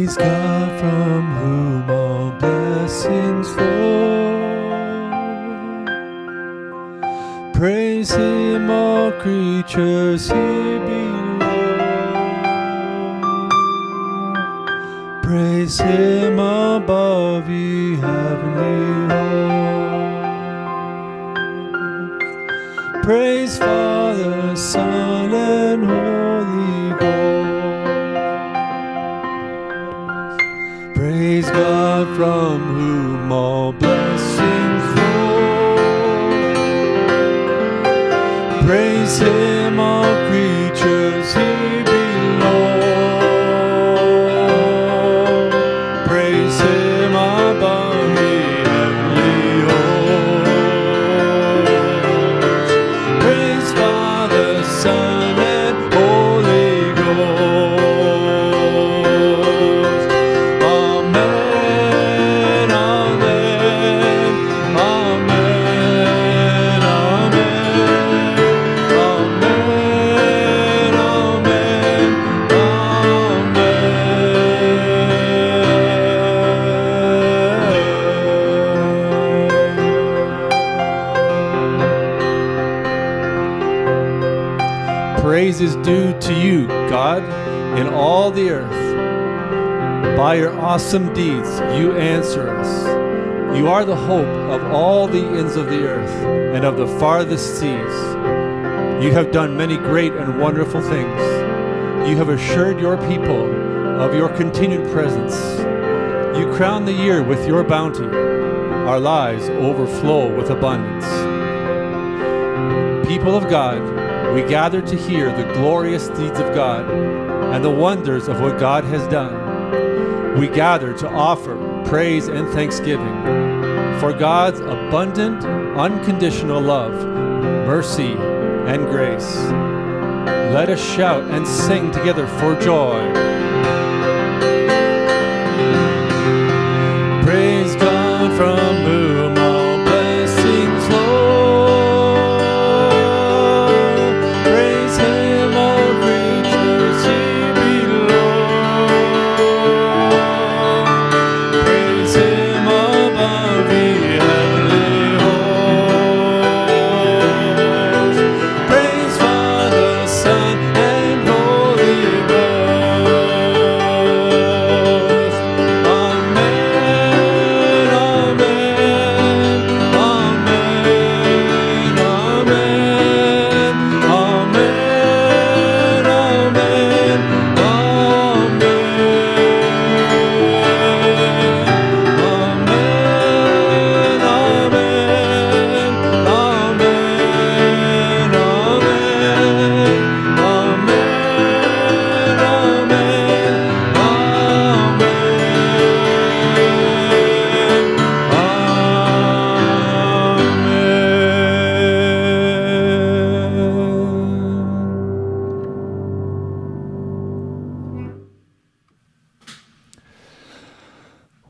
Praise God from whom all blessings flow. Praise Him, all creatures here below. Praise Him above, ye heavenly hosts. Praise Father, Son, and Holy Ghost. Praise God from whom all blessings flow. Praise Him, all creatures here below. Praise Him above, ye heavenly hosts. Praise Father, Son, and Holy Ghost. Amen, amen, amen, amen, amen, amen. Praise is due to you, God, in all the earth. By your awesome deeds, you answer us. You are the hope of all the ends of the earth and of the farthest seas. You have done many great and wonderful things. You have assured your people of your continued presence. You crown the year with your bounty. Our lives overflow with abundance. People of God, we gather to hear the glorious deeds of God and the wonders of what God has done. We gather to offer praise and thanksgiving for God's abundant, unconditional love, mercy, and grace. Let us shout and sing together for joy. Praise God from whom all blessings flow. Praise Him, all creatures here below. Praise Him above, ye heavenly hosts. Praise Father, Son, and Holy Ghost. Amen, amen, amen, amen, amen, amen,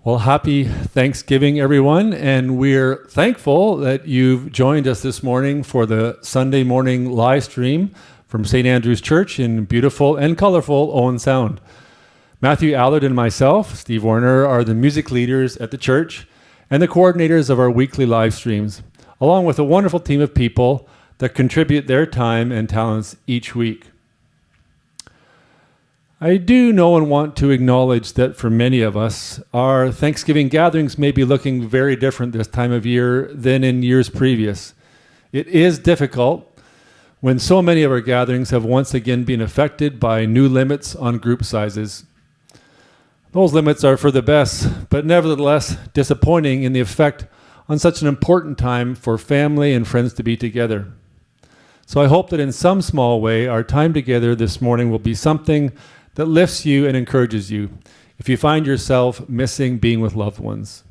Well, happy Thanksgiving, everyone, and we're thankful that you've joined us this morning for the Sunday morning live stream from St. Andrew's Church in beautiful and colorful Owen Sound. Matthew Allard and myself, Steve Warner, are the music leaders at the church and the coordinators of our weekly live streams, along with a wonderful team of people that contribute their time and talents each week. I do know and want to acknowledge that for many of us, our Thanksgiving gatherings may be looking very different this time of year than in years previous. It is difficult when so many of our gatherings have once again been affected by new limits on group sizes. Those limits are for the best, but nevertheless disappointing in the effect on such an important time for family and friends to be together. So I hope that in some small way, our time together this morning will be something that lifts you and encourages you if you find yourself missing being with loved ones.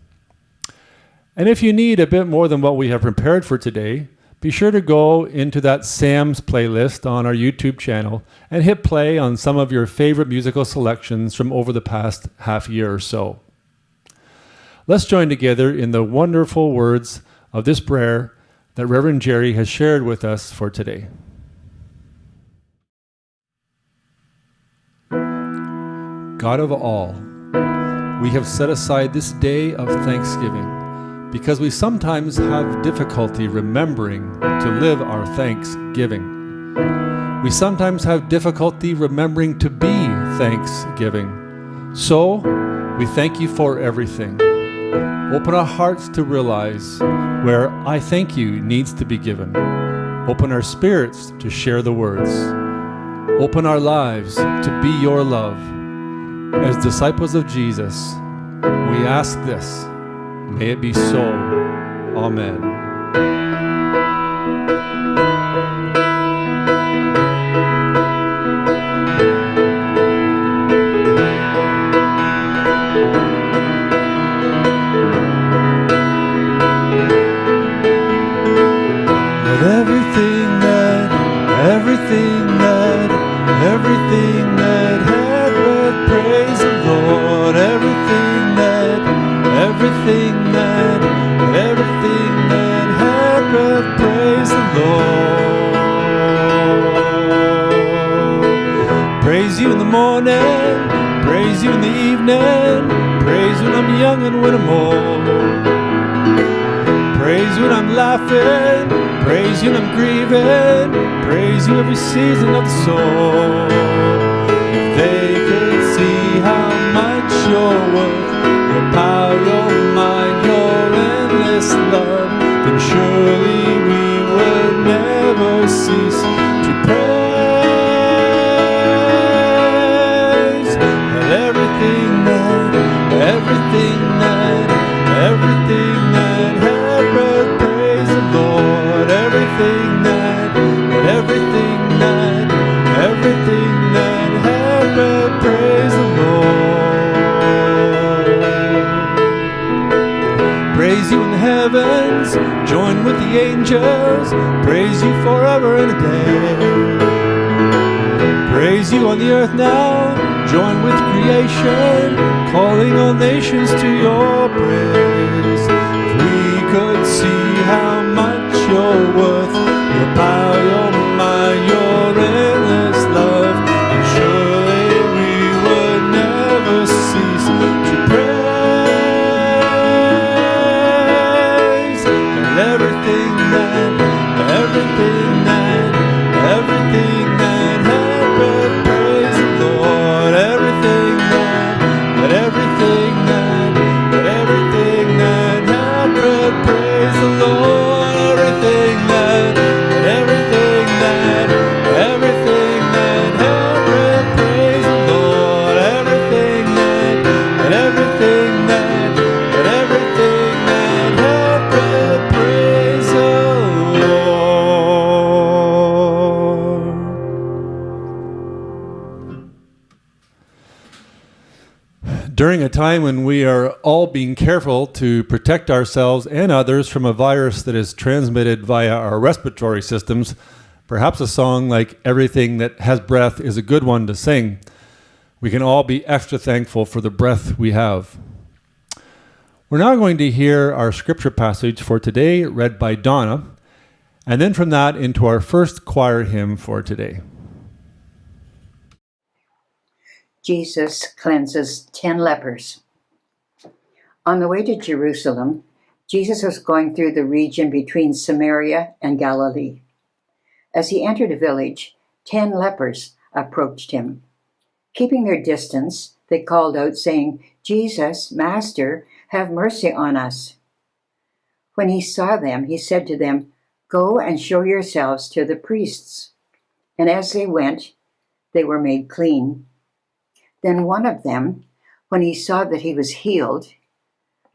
And if you need a bit more than what we have prepared for today, be sure to go into that Sam's playlist on our YouTube channel and hit play on some of your favorite musical selections from over the past half year or so. Let's join together in the wonderful words of this prayer that Reverend Jerry has shared with us for today. God of all, we have set aside this day of thanksgiving because we sometimes have difficulty remembering to live our thanksgiving. We sometimes have difficulty remembering to be thanksgiving. So, we thank you for everything. Open our hearts to realize where I thank you needs to be given. Open our spirits to share the words. Open our lives to be your love. As disciples of Jesus, we ask this. May it be so. Amen. Everything that had breath, praise the Lord. Everything that had breath, praise the Lord. Praise you in the morning, praise you in the evening, praise when I'm young and when I'm old. Praise when I'm laughing, praise you when I'm grieving, praise you every season of the soul. If they could see how much you're worth, your power, your mind, your endless love, then surely we would never cease to praise. And everything that had breath, praise the Lord. Everything that had breath, praise the Lord. Praise you in the heavens, join with the angels, praise you forever and a day. Praise you on the earth now, join with creation, calling all nations to your praise. If we could see how much you're worth, your power, your might, your endless love, and surely we would never cease to praise. And everything that had breath, praise the Lord. Everything that had breath, praise the Lord. Everything that had breath, praise the Lord. Everything that had breath, praise the Lord. During a time when we are all being careful to protect ourselves and others from a virus that is transmitted via our respiratory systems, perhaps a song like Everything That Has Breath is a good one to sing. We can all be extra thankful for the breath we have. We're now going to hear our scripture passage for today read by Donna, and then from that into our first choir hymn for today. Jesus cleanses 10 lepers. On the way to Jerusalem, Jesus was going through the region between Samaria and Galilee. As he entered a village, 10 lepers approached him. Keeping their distance, they called out, saying, "Jesus, Master, have mercy on us." When he saw them, he said to them, "Go and show yourselves to the priests." And as they went, they were made clean. Then one of them, when he saw that he was healed,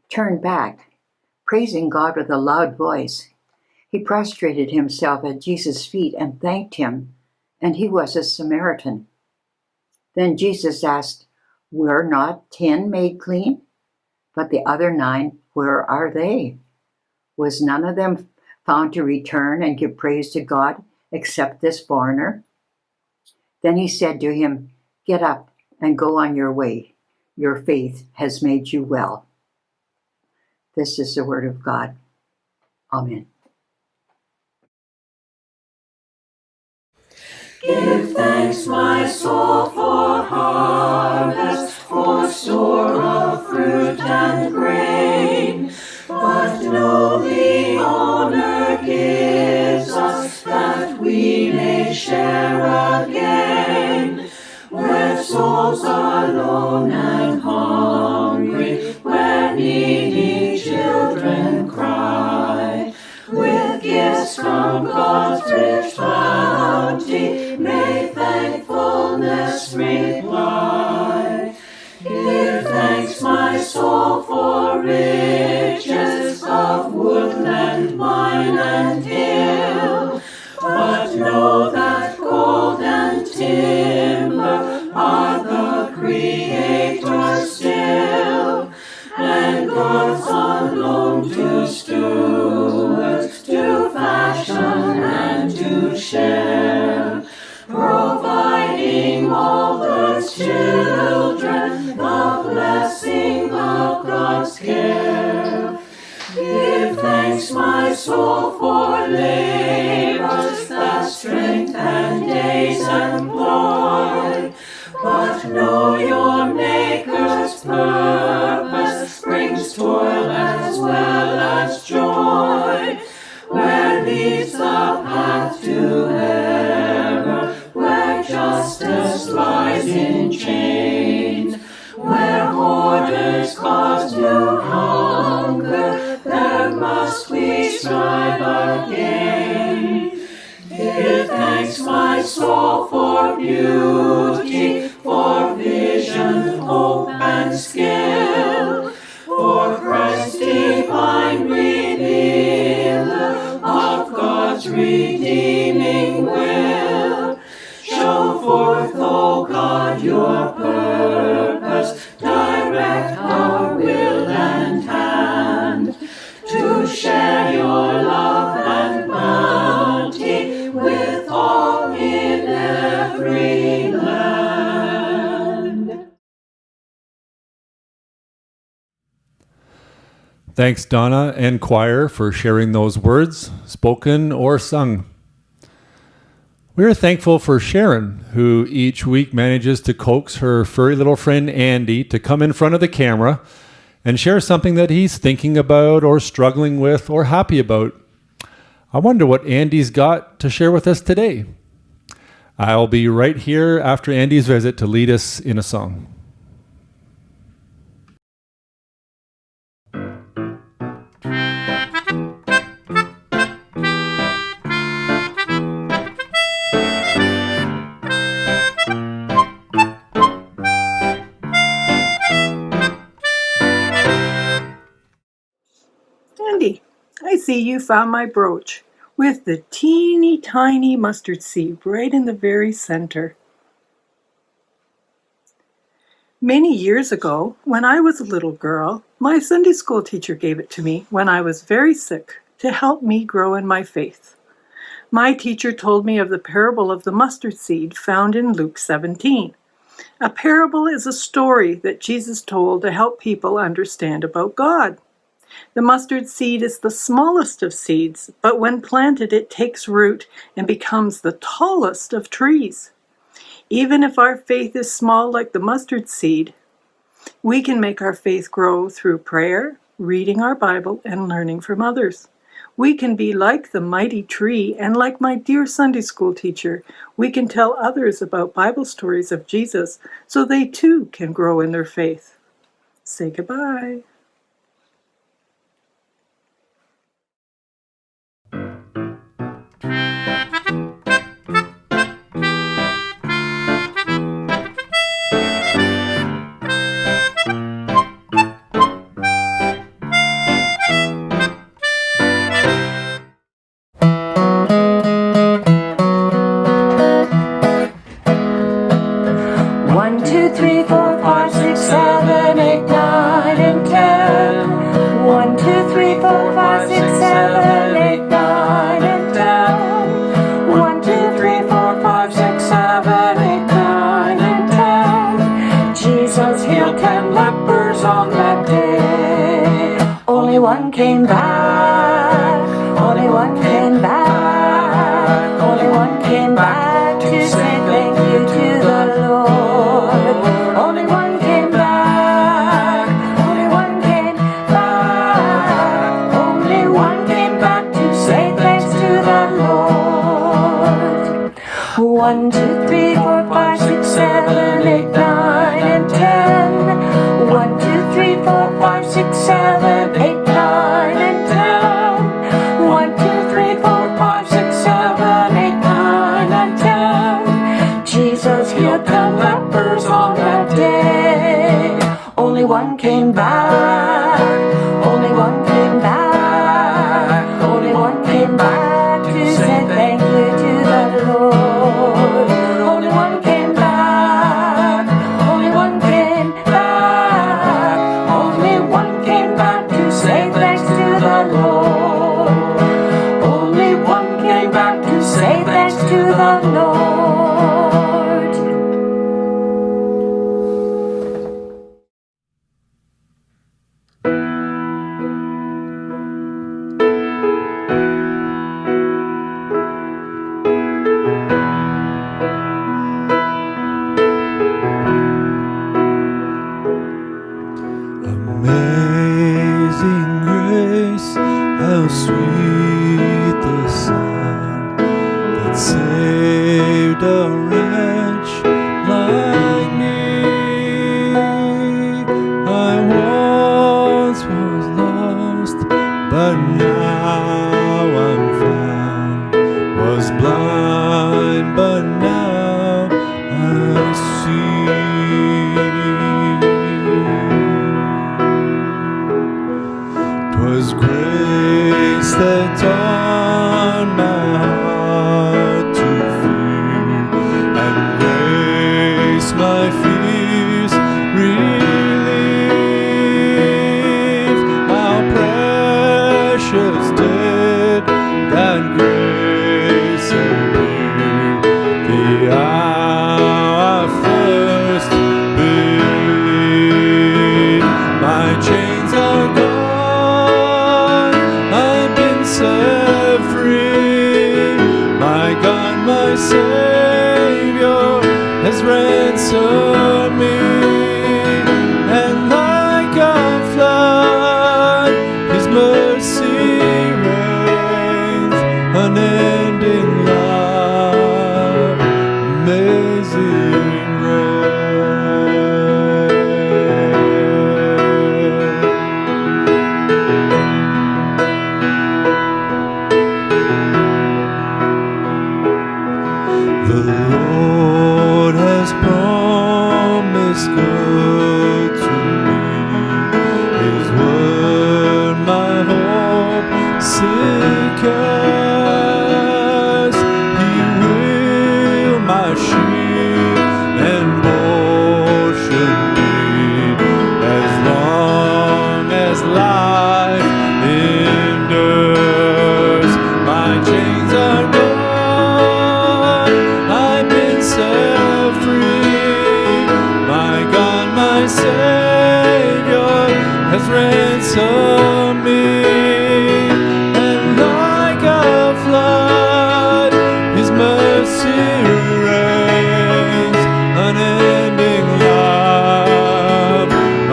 turned back, praising God with a loud voice. He prostrated himself at Jesus' feet and thanked him, and he was a Samaritan. Then Jesus asked, "Were not 10 made clean? But the other 9, where are they? Was none of them found to return and give praise to God except this foreigner?" Then he said to him, "Get up and go on your way. Your faith has made you well." This is the word of God. Amen. Give thanks, my soul, for harvest, for store of fruit. souls alone and hungry, where needy children cry. With gifts from God's rich bounty, may thankfulness reply. Give thanks, my soul, for riches of woodland, mine, and hill. But know that gold and timber are the Creator still, and God's on loan to stewards, to fashion and to share, providing all the children the blessing of God's care. Give thanks, my soul, for labors that strength and days employ. But know your Maker's purpose brings toil as well as joy. Where leads the path to error, where justice lies in chains, where hoarders cause new hunger, there must we strive again. Give thanks, my soul, for beauty, for vision, hope, and skill, for Christ's divine revealer of God's redeeming will. Show forth, O God, your purpose, direct our will and hand, to share your love and bounty with all in every land. Thanks, Donna and choir, for sharing those words, spoken or sung. We're thankful for Sharon, who each week manages to coax her furry little friend Andy to come in front of the camera and share something that he's thinking about or struggling with or happy about. I wonder what Andy's got to share with us today. I'll be right here after Andy's visit to lead us in a song. Andy, I see you found my brooch with the teeny tiny mustard seed right in the very center. Many years ago, when I was a little girl, my Sunday school teacher gave it to me when I was very sick to help me grow in my faith. My teacher told me of the parable of the mustard seed found in Luke 17. A parable is a story that Jesus told to help people understand about God. The mustard seed is the smallest of seeds, but when planted it takes root and becomes the tallest of trees. Even if our faith is small like the mustard seed, we can make our faith grow through prayer, reading our Bible, and learning from others. We can be like the mighty tree, and like my dear Sunday school teacher, we can tell others about Bible stories of Jesus so they too can grow in their faith. Say goodbye. One, two, three, four, five, six, seven, eight, nine, and 10. 1, 2, 3, 4, 5, 6, 7, 8, 9, and 10. 1, 2, 3, 4, 5, 6, 7, 8, 9, and 10. Jesus healed 10 lepers on that day. Only one came back. Only one came back. Only one came back to say thank you to the Lord. Only one came back. Only one came back. Only one came back to say thanks to the Lord. 1, 2, 3, 4, 5, 6, 7, 8, 9. one came back. Only one came back. Only one came back to say thank you to the Lord. Only one came back. Only one came back. Only one came back to say thanks to the Lord. Only one came back to say thanks to the Lord. Amazing grace, how sweet the sound that saved a wretch like me. I once was lost, but now I'm found. Was blind, but now I see. 'Twas grace that taught my heart to fear, and grace my fears relieve. How precious did that grace appear, the hour I first believed. My chains are gone, set free. My God, my Savior has ransomed me, and like a flood, His mercy reigns. Unending love, amazing The Lord has promised good to me. His word my hope secures. He will my shield and portion be, as long as life endures. My chains are gone, set free. My God, my Savior has ransomed me, and like a flood, His mercy reigns. Unending love,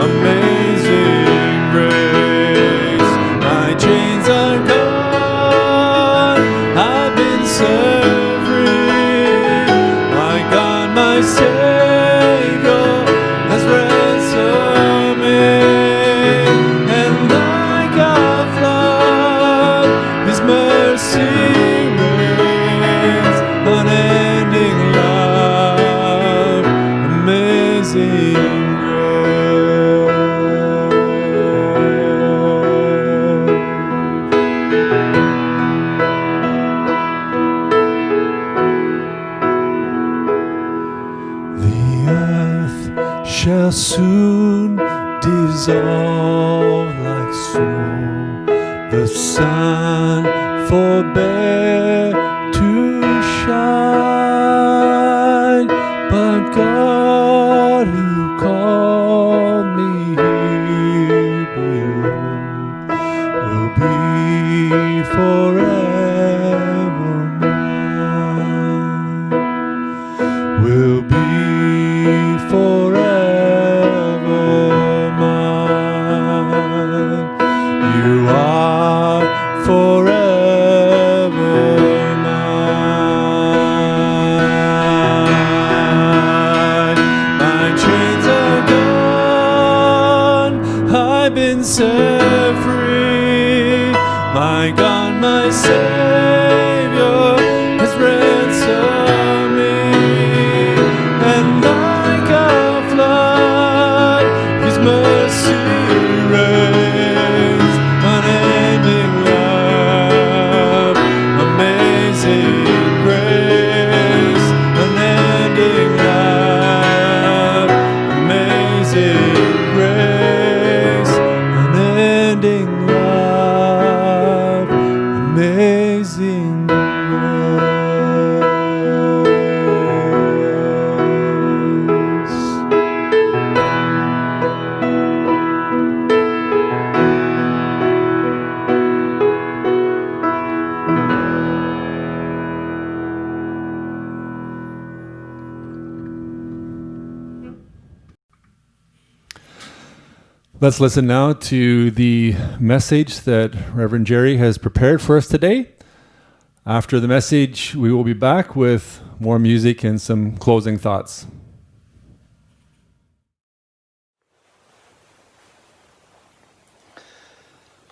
amazing grace. My chains are gone, I've been set free. My Savior has ransomed me, and like a flood, His mercy reigns. Unending love, amazing shall soon dissolve like snow. The sun forbear to shine, but God who called me here below will be forever mine. Will be forever mine. You are forever mine. My chains are gone, I've been set free. My God, my Savior has ransomed me, and like a flood, His mercy Let's listen now to the message that Reverend Jerry has prepared for us today. After the message, we will be back with more music and some closing thoughts.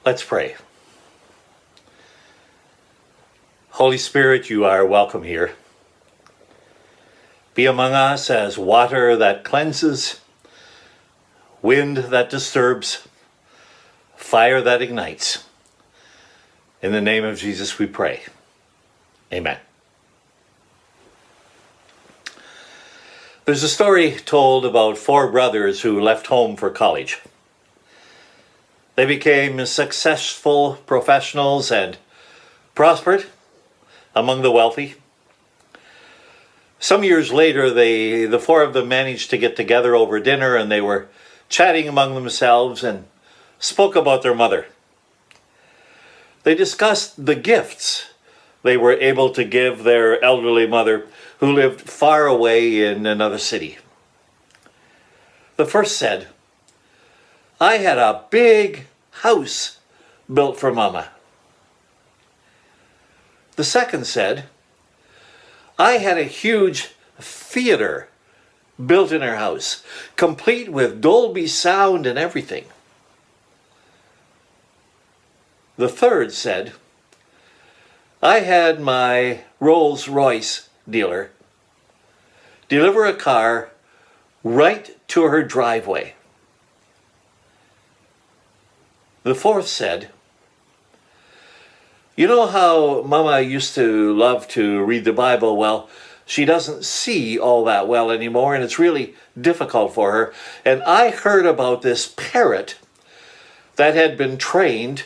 Let's pray. Holy Spirit, you are welcome here. Be among us as water that cleanses, wind that disturbs, fire that ignites. In the name of Jesus we pray. Amen. There's a story told about 4 brothers who left home for college. They became successful professionals and prospered among the wealthy. Some years later, the 4 of them managed to get together over dinner, and they were chatting among themselves and spoke about their mother. They discussed the gifts they were able to give their elderly mother, who lived far away in another city. The first said, "I had a big house built for Mama." The second said, "I had a huge theater built in her house, complete with Dolby sound and everything." The third said, "I had my Rolls-Royce dealer deliver a car right to her driveway." The fourth said, "You know how Mama used to love to read the Bible? Well, she doesn't see all that well anymore, and it's really difficult for her. And I heard about this parrot that had been trained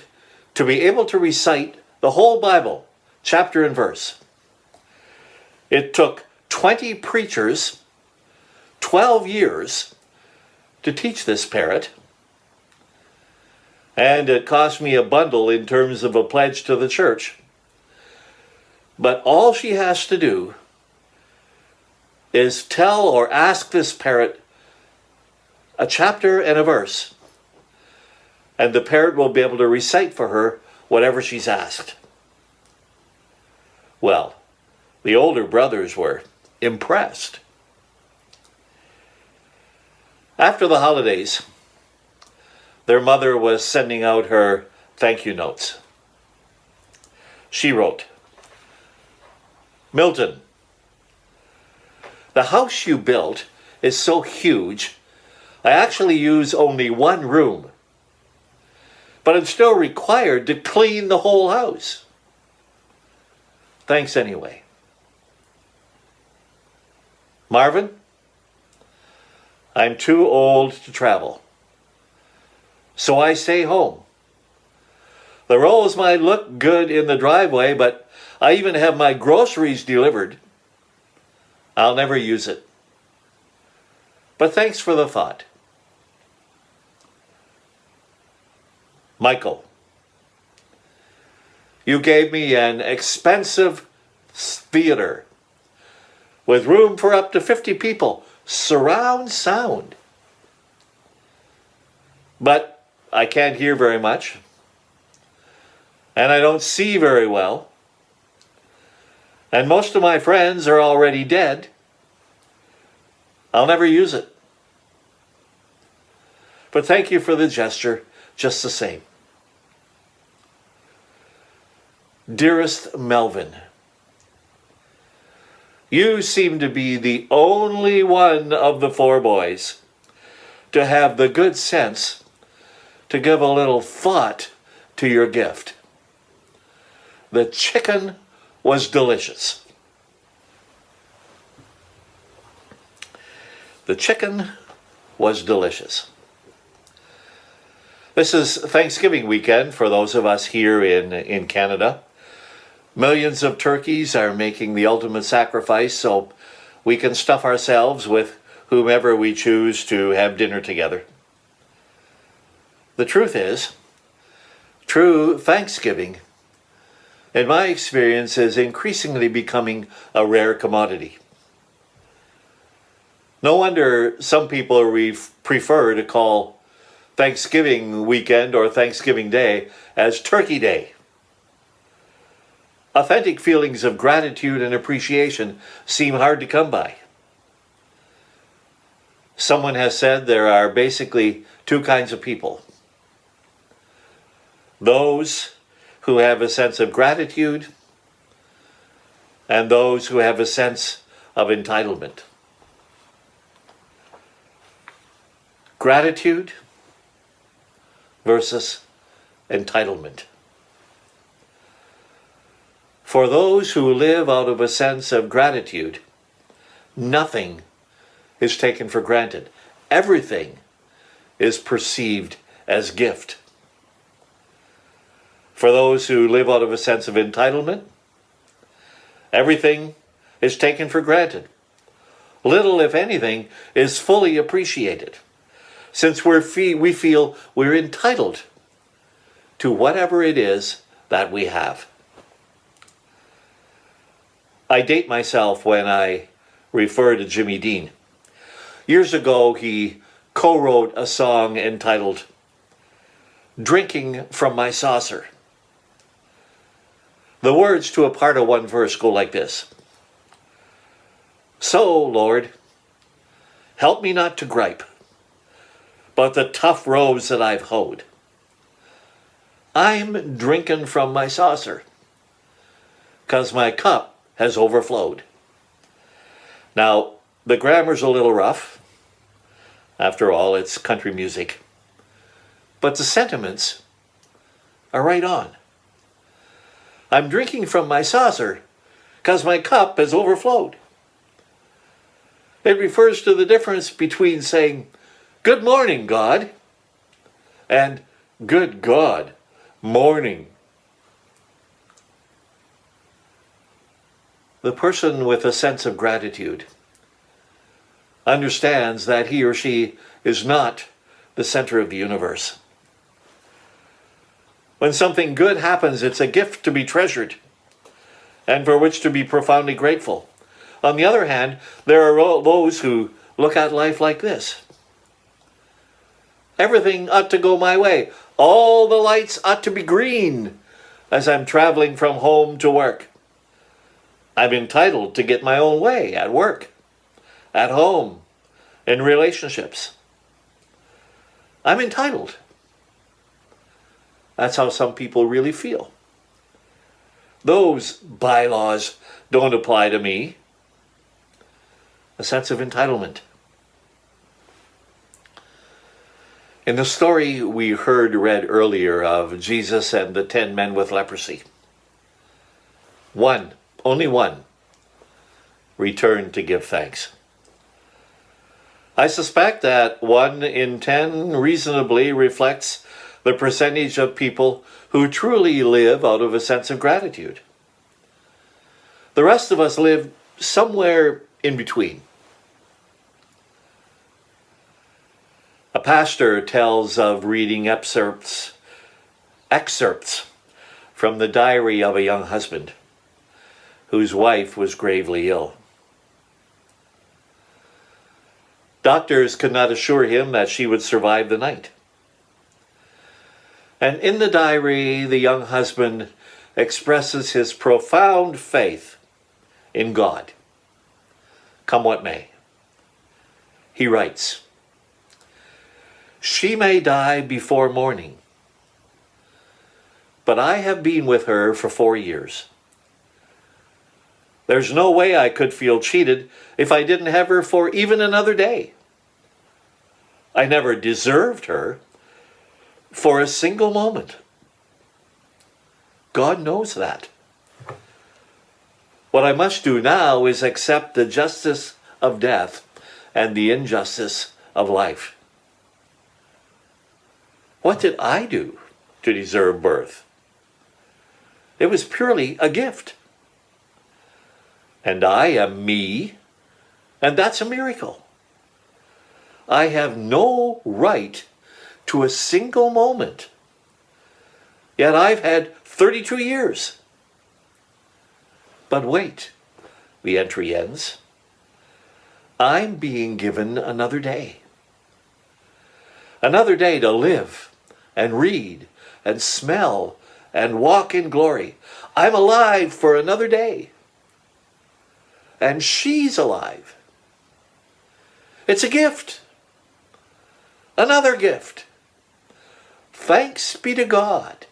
to be able to recite the whole Bible, chapter and verse. It took 20 preachers 12 years to teach this parrot, and it cost me a bundle in terms of a pledge to the church. But all she has to do is tell or ask this parrot a chapter and a verse, and the parrot will be able to recite for her whatever she's asked." Well, the older brothers were impressed. After the holidays, their mother was sending out her thank you notes. She wrote, "Milton, the house you built is so huge, I actually use only one room, but I'm still required to clean the whole house. Thanks anyway. Marvin, I'm too old to travel, so I stay home. The rolls might look good in the driveway, but I even have my groceries delivered. I'll never use it. But thanks for the thought. Michael, you gave me an expensive theater with room for up to 50 people, surround sound. But I can't hear very much, and I don't see very well, and most of my friends are already dead. I'll never use it. But thank you for the gesture just the same. Dearest Melvin, you seem to be the only one of the 4 boys to have the good sense to give a little thought to your gift. The chicken was delicious. The chicken was delicious." This is Thanksgiving weekend for those of us here in Canada. Millions of turkeys are making the ultimate sacrifice so we can stuff ourselves with whomever we choose to have dinner together. The truth is, true Thanksgiving, in my experience, is increasingly becoming a rare commodity. No wonder some people prefer to call Thanksgiving weekend or Thanksgiving Day as Turkey Day. Authentic feelings of gratitude and appreciation seem hard to come by. Someone has said there are basically two kinds of people. Those who have a sense of gratitude and those who have a sense of entitlement. Gratitude versus entitlement. For those who live out of a sense of gratitude, nothing is taken for granted. Everything is perceived as gift. For those who live out of a sense of entitlement, everything is taken for granted. Little, if anything, is fully appreciated, since we feel we're entitled to whatever it is that we have. I date myself when I refer to Jimmy Dean. Years ago, he co-wrote a song entitled "Drinking from My Saucer." The words to a part of one verse go like this. So, Lord, help me not to gripe about the tough rows that I've hoed. I'm drinking from my saucer, 'cause my cup has overflowed. Now, the grammar's a little rough. After all, it's country music. But the sentiments are right on. I'm drinking from my saucer, 'cause my cup has overflowed. It refers to the difference between saying, "Good morning, God," and "Good God, morning." The person with a sense of gratitude understands that he or she is not the center of the universe. When something good happens, it's a gift to be treasured and for which to be profoundly grateful. On the other hand, there are those who look at life like this. Everything ought to go my way. All the lights ought to be green as I'm traveling from home to work. I'm entitled to get my own way at work, at home, in relationships. I'm entitled. That's how some people really feel. Those bylaws don't apply to me. A sense of entitlement. In the story we read earlier of Jesus and the 10 men with leprosy, only one, returned to give thanks. I suspect that 1 in 10 reasonably reflects the percentage of people who truly live out of a sense of gratitude. The rest of us live somewhere in between. A pastor tells of reading excerpts from the diary of a young husband whose wife was gravely ill. Doctors could not assure him that she would survive the night. And in the diary, the young husband expresses his profound faith in God, come what may. He writes, "She may die before morning, but I have been with her for 4 years. There's no way I could feel cheated if I didn't have her for even another day. I never deserved her for a single moment. God knows that. What I must do now is accept the justice of death and the injustice of life. What did I do to deserve birth? It was purely a gift. And I am me, and that's a miracle. I have no right to a single moment. Yet I've had 32 years. But wait, the entry ends. I'm being given another day. Another day to live and read and smell and walk in glory. I'm alive for another day. And she's alive. It's a gift. Another gift. Thanks be to God.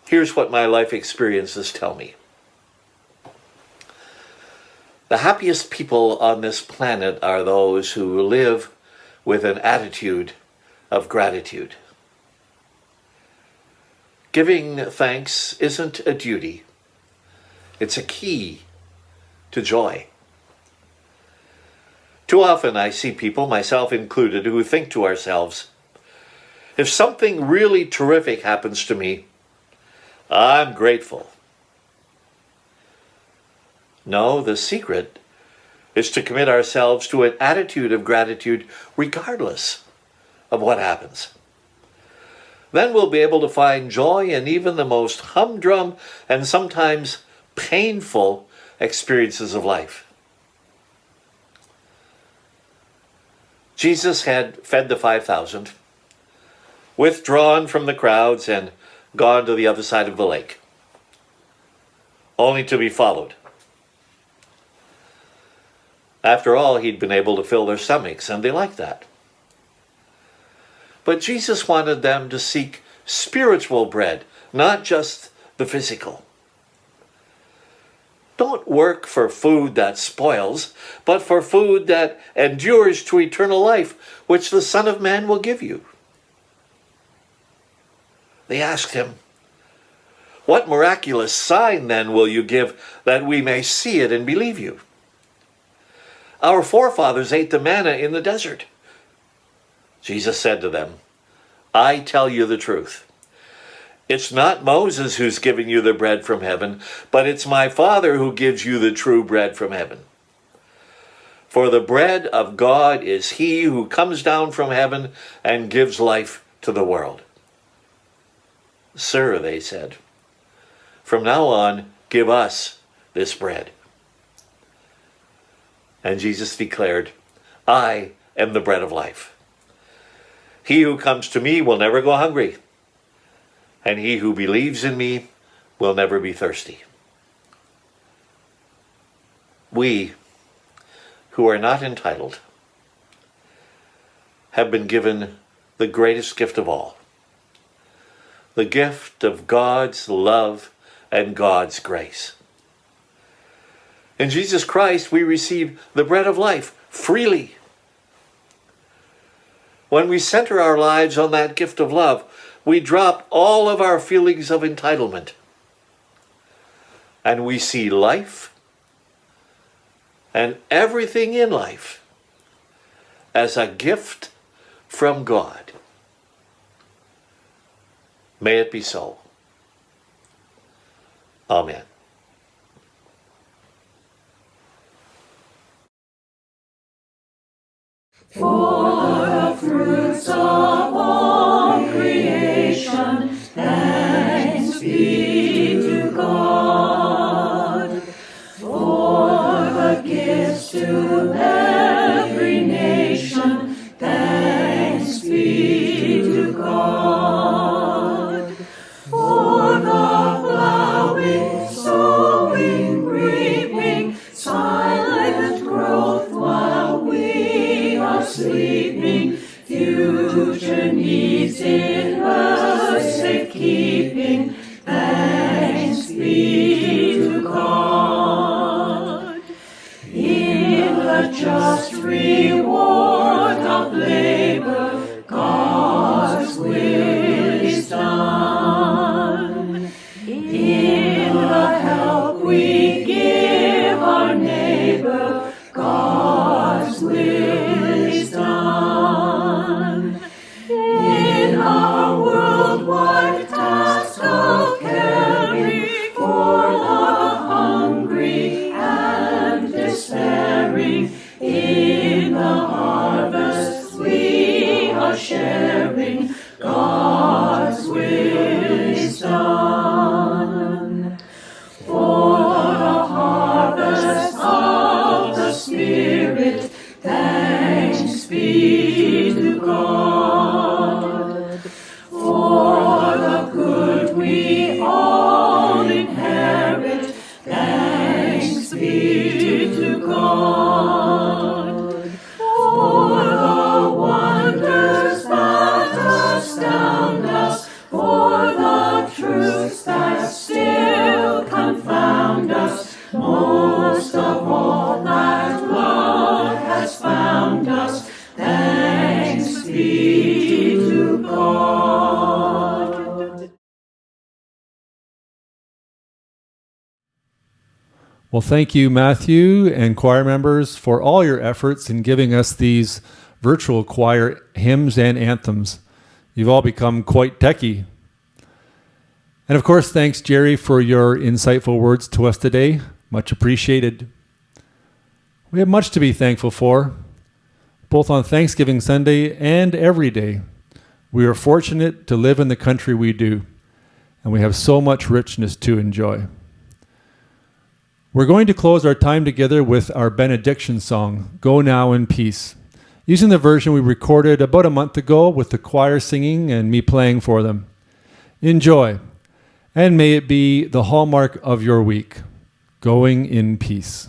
Here's what my life experiences tell me. The happiest people on this planet are those who live with an attitude of gratitude. Giving thanks isn't a duty. It's a key to joy. Too often I see people, myself included, who think to ourselves, if something really terrific happens to me, I'm grateful. No, the secret is to commit ourselves to an attitude of gratitude regardless of what happens. Then we'll be able to find joy in even the most humdrum and sometimes painful experiences of life. Jesus had fed the 5,000, withdrawn from the crowds, and gone to the other side of the lake, only to be followed. After all, he'd been able to fill their stomachs, and they liked that. But Jesus wanted them to seek spiritual bread, not just the physical. Don't work for food that spoils, but for food that endures to eternal life, which the Son of Man will give you. They asked him, what miraculous sign then will you give that we may see it and believe you? Our forefathers ate the manna in the desert. Jesus said to them, I tell you the truth. It's not Moses who's giving you the bread from heaven, but it's my Father who gives you the true bread from heaven. For the bread of God is he who comes down from heaven and gives life to the world. Sir, they said, from now on, give us this bread. And Jesus declared, I am the bread of life. He who comes to me will never go hungry, and he who believes in me will never be thirsty. We, who are not entitled, have been given the greatest gift of all, the gift of God's love and God's grace. In Jesus Christ, we receive the bread of life freely. When we center our lives on that gift of love, we drop all of our feelings of entitlement, and we see life and everything in life as a gift from God. May it be so. Amen. For the fruits of all creation, thanks be to God. For the gifts to every nation, thanks be to God. For the plowing, sowing, reaping, silent growth while we are sleeping, future needs in us safekeeping, thanks be to God. In the just reward of labor, God's will is done. In the help we give our neighbor, God's will is done. In our worldwide task of caring for the hungry and despairing, in the harvest we are sharing, God be to God. Well, thank you, Matthew and choir members, for all your efforts in giving us these virtual choir hymns and anthems. You've all become quite techy. And of course, thanks, Jerry, for your insightful words to us today. Much appreciated. We have much to be thankful for, both on Thanksgiving Sunday and every day. We are fortunate to live in the country we do, and we have so much richness to enjoy. We're going to close our time together with our benediction song, Go Now in Peace, using the version we recorded about a month ago with the choir singing and me playing for them. Enjoy, and may it be the hallmark of your week, going in peace.